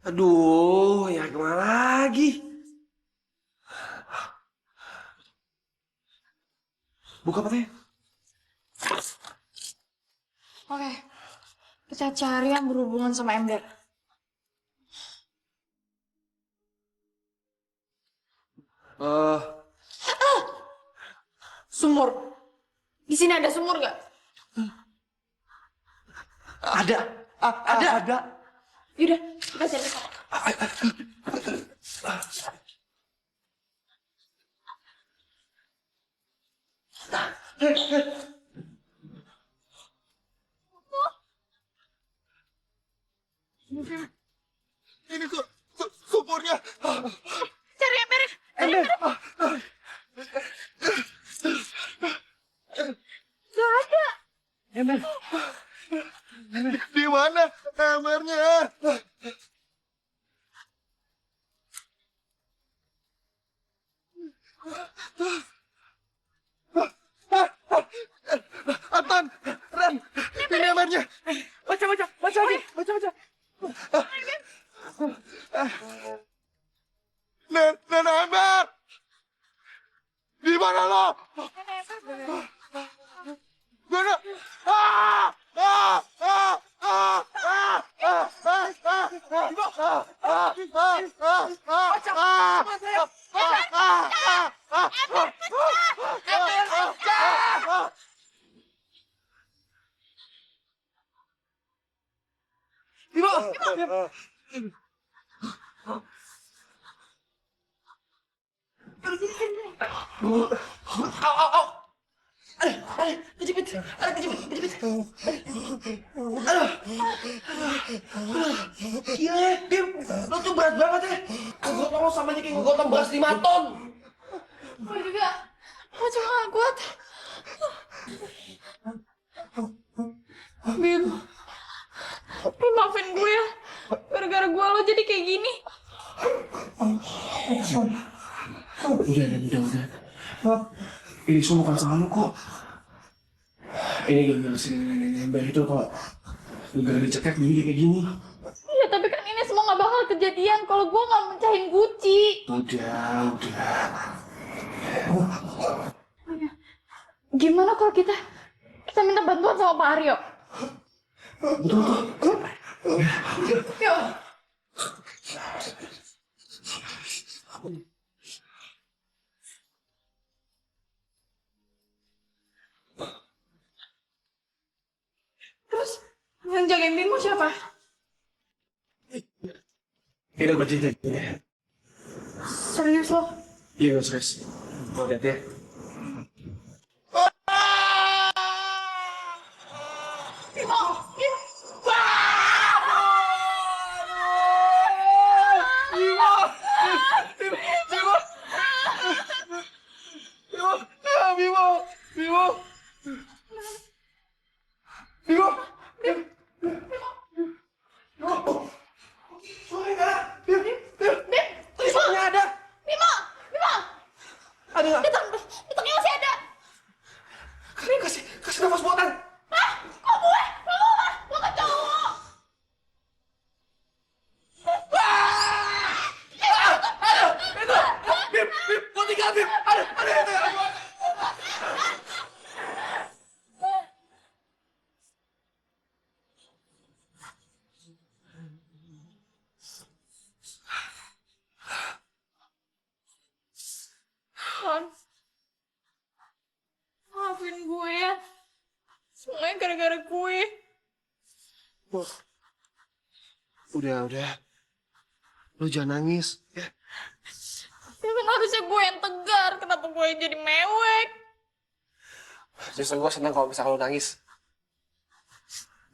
Aduh, ya kemana lagi? Buka patenya. Oke, kita cari yang berhubungan sama ember. Sumur. Di sini ada sumur nggak? Ada. Ada. Yaudah, kita cari sana. Ini sumurnya. Cari ember. Ember. Gak ada. Ember. Di mana embernya? Anton, Ren, ini embernya. Baca lagi. Baca. Nen ember. Di mana lo? Mana? Gila, Bim. Lo tuh berat banget ya. Ngegotong lo sama aja kayak ngegotong beras 5 ton. Gue juga gak kuat. Bim, maafin gue ya. Gara-gara gue lo jadi kayak gini. Udah. Ini semua bukan salah lo kok. Ini gara-gara si ember itu kok. Gara-gara dicekek jadi kayak gini. Iya, tapi kan ini semua gak bakal kejadian kalau gue gak mencahin Guci. Udah. Gimana kalau kita minta bantuan sama Pak Aryo? Betul. Yuk. Terus yang jagain Bimo siapa? Ini baju ini. Serius lo? Iya, serius. Mau lihat ya. Bimo! Ditungnya masih ada. Kasih nafas buatan. Hah? Kok gue? Lo kan cowok. Bim, mau tinggal Bim. Aduh. Ton, maafin gue ya. Semuanya gara-gara gue. Udah. Lu jangan nangis, ya. Ya kan harusnya gue yang tegar. Kenapa gue yang jadi mewek? Justru gue senang kalau misalnya lu nangis.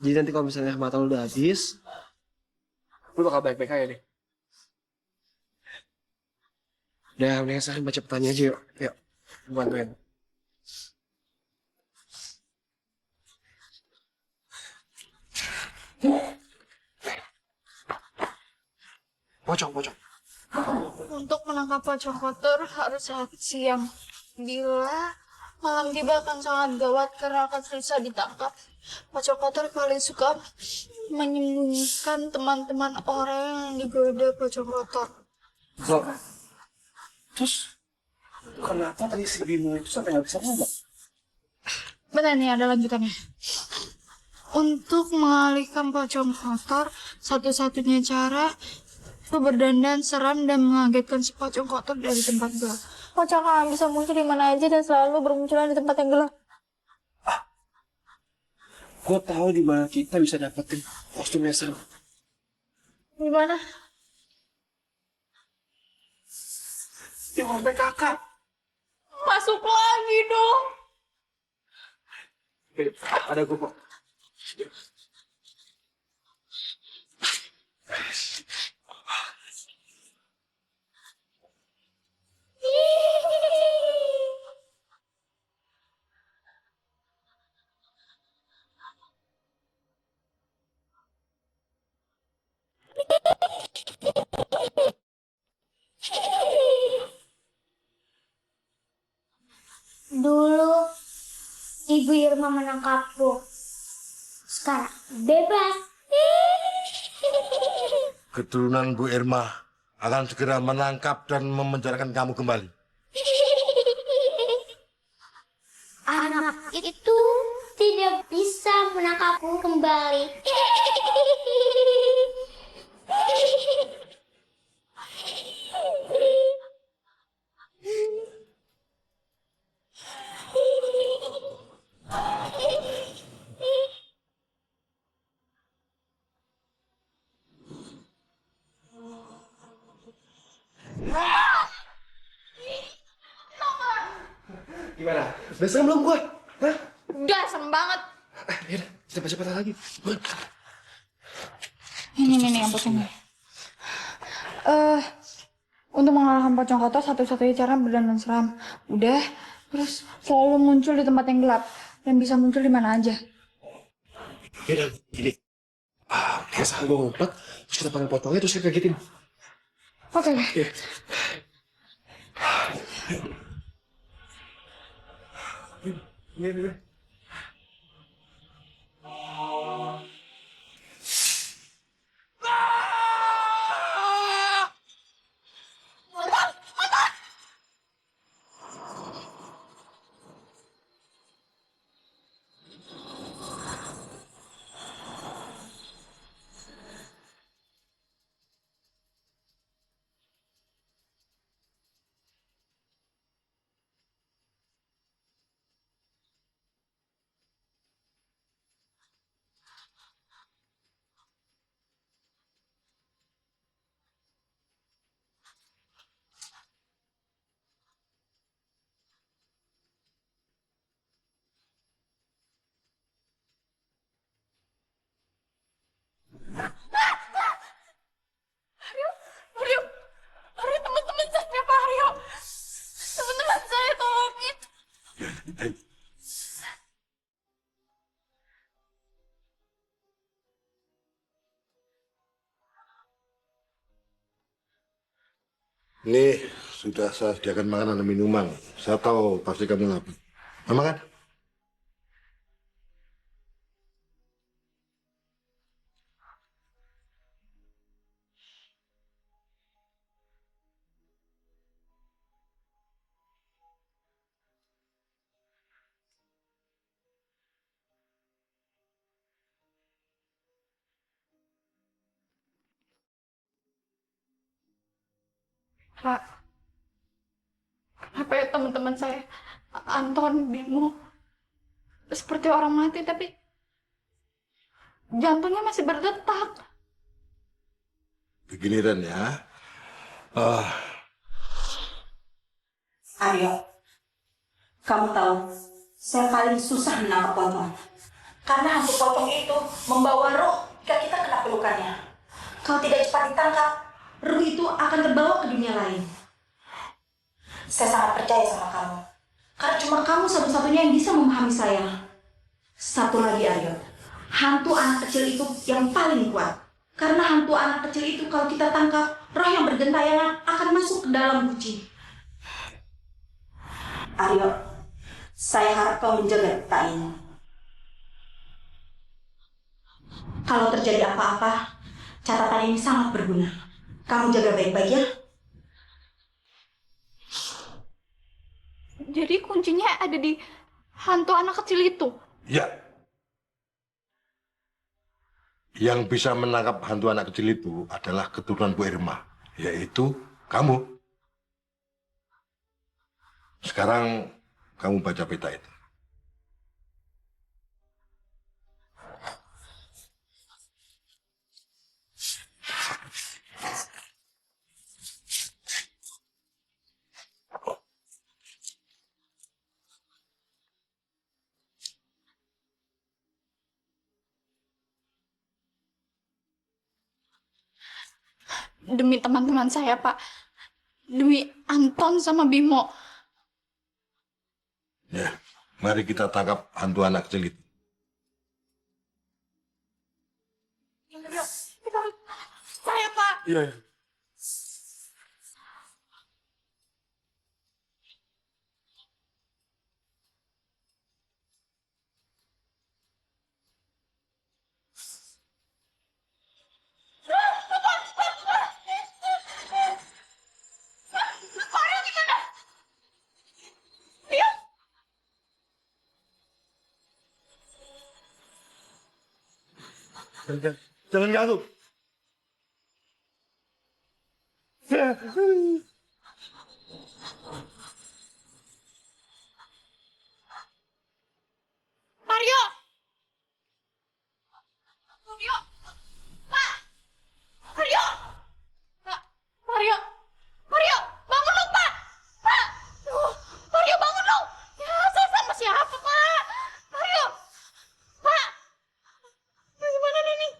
Jadi nanti kalau misalnya mata lu udah habis, lu bakal baik-baik aja deh. Udah, mendingan sekarang baca pertanyaan aja yuk. Yuk, gue bantuin. pocong. Untuk menangkap pocong kotor harus saat siang. Bila malam tiba akan sangat gawat karena akan susah ditangkap. Pocong kotor paling suka menyembunyikan teman-teman orang yang digoda pocong kotor. Loh, terus kenapa tadi si Bimo itu sampai nggak bisa ngomong? Benar nih, ada lanjutannya. Untuk mengalihkan pocong kotor, satu-satunya cara itu berdandan seram dan mengagetkan si pocong kotor dari tempat gelap. Pocong akan bisa muncul di mana aja dan selalu bermunculan di tempat yang gelap. Gue tahu di mana kita bisa dapetin kostumnya seru. Di mana? Di ruang PKK. Masuk lagi dong. Oke, ada gue kok. Dulu Ibu Irma menangkapku. Sekarang bebas. Keturunan Bu Irma akan segera menangkap dan memenjarakan kamu kembali. Anak itu tidak bisa menangkapku kembali. Gimana? Udah serem belum gue? Hah? Udah, serem banget. Yaudah, cepet-cepetan lagi. Ini yang pocongnya. Untuk mengalahkan pocong kotor, satu-satunya cara berdandan seram. Udah, terus selalu muncul di tempat yang gelap dan bisa muncul di mana aja. Yaudah, gini. Kayak saat gue ngumpet, terus kita panggil pocongnya, terus kita kagetin. Oke. Iya. Ini. Aryo, teman-teman saya, Pak Aryo. Teman-teman saya, tolongin. Ini sudah saya sediakan makanan dan minuman. Saya tahu pasti kamu lapar. Mama kan? Pak, apa ya teman-teman saya, Anton, Bimo, seperti orang mati tapi jantungnya masih berdetak. Begini Ren ya. Aryo, kamu tahu, saya paling susah menangkap pocong. Karena hantu pocong itu membawa roh jika kita kena pelukannya. Kalau tidak cepat ditangkap, roh itu akan terbawa ke dunia lain. Saya sangat percaya sama kamu. Karena cuma kamu satu-satunya yang bisa memahami saya. Satu lagi Aryo, hantu anak kecil itu yang paling kuat. Karena hantu anak kecil itu kalau kita tangkap, roh yang bergentayangan akan masuk ke dalam guci. Aryo, saya harap kau menjaga peta ini. Kalau terjadi apa-apa, catatan ini sangat berguna. Kamu jaga baik-baik ya. Jadi kuncinya ada di hantu anak kecil itu. Ya. Yang bisa menangkap hantu anak kecil itu adalah keturunan Bu Irma, yaitu kamu. Sekarang kamu baca peta itu. Demi teman-teman saya, Pak. Demi Anton sama Bimo. Ya, mari kita tangkap hantu anak kecil itu. Saya, Pak. Iya. Jangan ganggu. Mario! Mario! Pak! Mario! Pak! Mario! Mario! Bangun dong, Pak! Pak! Mario, bangun dong! Ya, saya sama siapa, Pak? Mario! Pak! Gimana nih?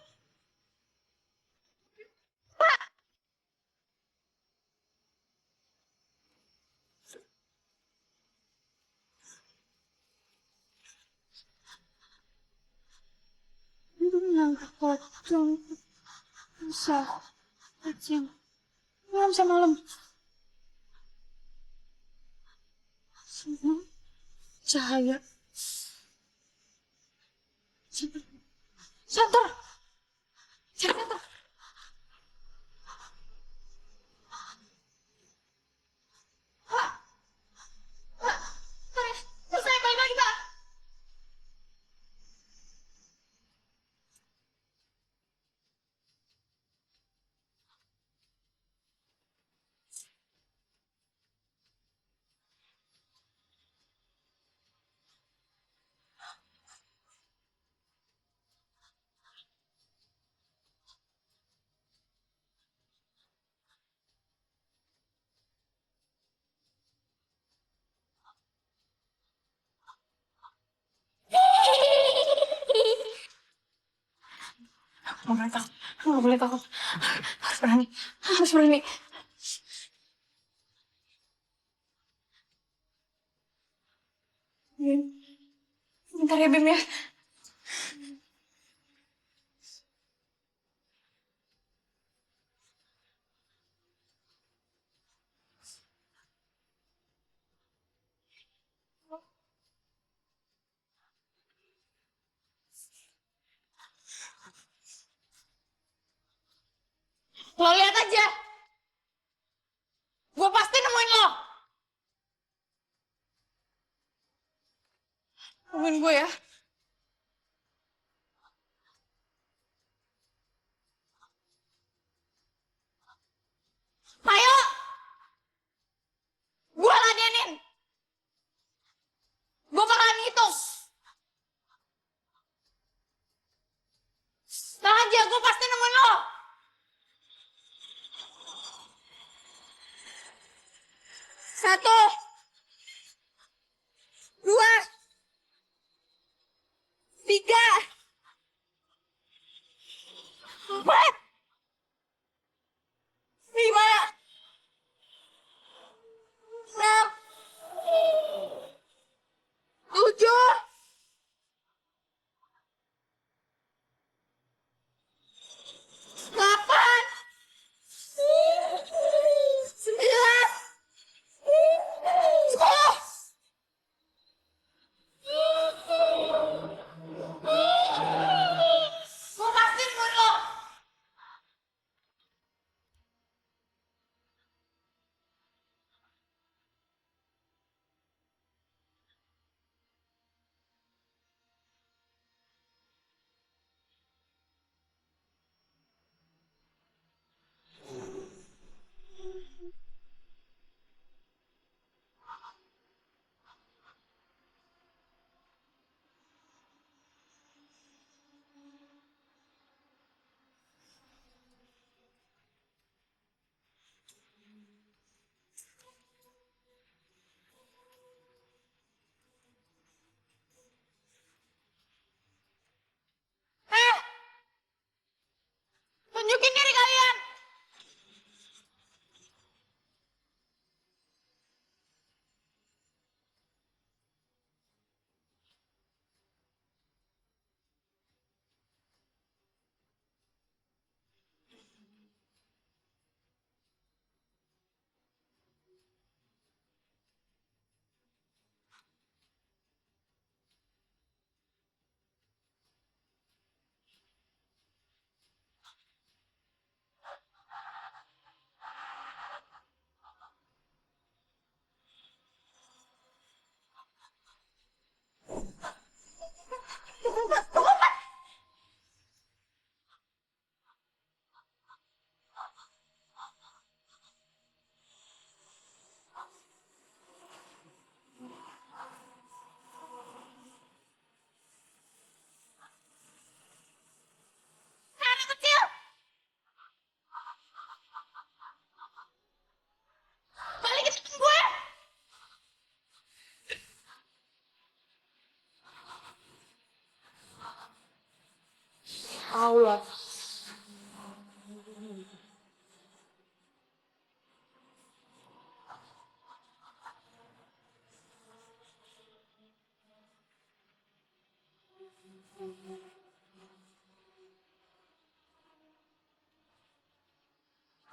Pak! Nangka pocong. Bisa. Kacang. Malam sama malam. Semua cahaya. Center. Center. Center. Pak. Pak. Terus saya balik lagi, Pak. Nggak boleh takut. Nggak boleh takut. Harus berani. Harus berani. Bim. Bentar ya, Bim ya. Lo lihat aja. Gue pasti nemuin lo. Nemuin gue ya. Ayo. Gue ladenin. Gue bakalan ngitung. Tenang aja, gue pasti nemuin lo. Satu. Dua. Tiga. Empat. Lima. Enam. Tujuh. 8. tahu lah.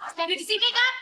Masih ada di sini kan?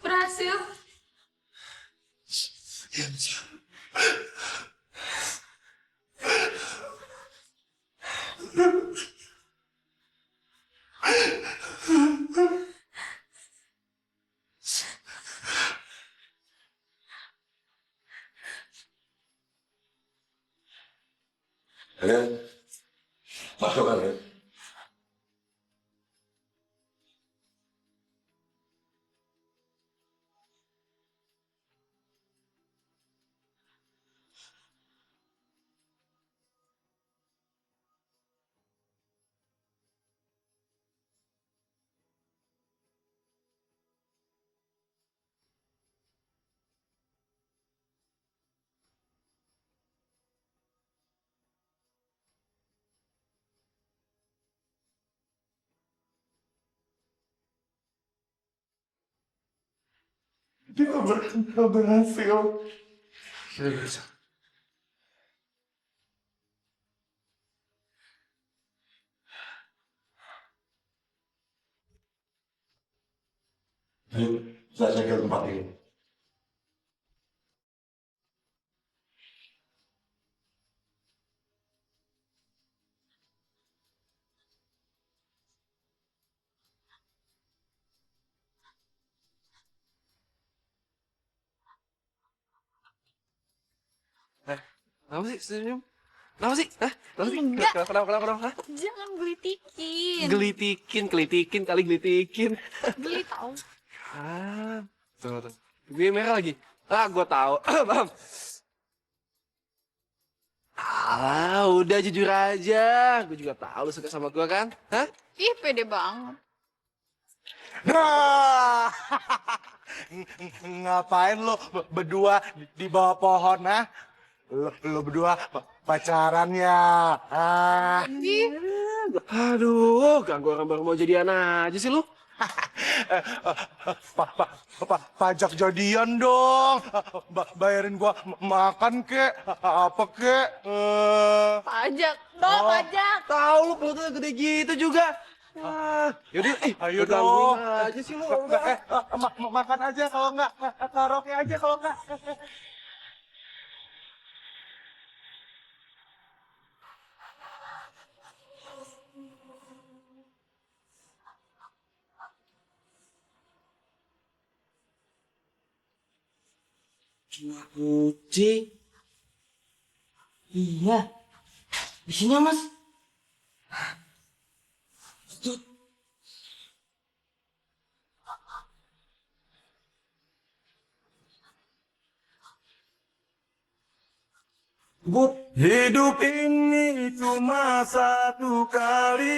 Berhasil. Helen, masuk kan, Helen? Dia berhasil. Ayo, saya jaga tempat ini. Kenapa sih senyum? Kenapa sih? Hah? Kenapa sih? Enggak. Kenapa? Hah? Jangan gelitikin. Gelitikin kali gelitikin. Geli tau. Ah, tuh. Gue merah lagi. Ah, gue tahu. Paham. Ah, udah jujur aja. Gue juga tahu lu suka sama gue kan? Hah? Ih, pede banget. Nah, ngapain lo berdua di bawah pohon, nah? Lo berdua pacaran ya? Ah. Ih, Aduh, ganggu orang baru mau jadian aja sih lu. Pajak jadian dong. Bayarin gua makan kek, apa kek. Pajak, pajak. Tahu lu pelutnya gede gitu juga. Yaudah, Ayo lu gangguin dong. aja sih lu. Makan aja kalau enggak, karaoke aja kalau enggak. Cuma kucing. Iya. Isinya, Mas. Hidup ini cuma satu kali.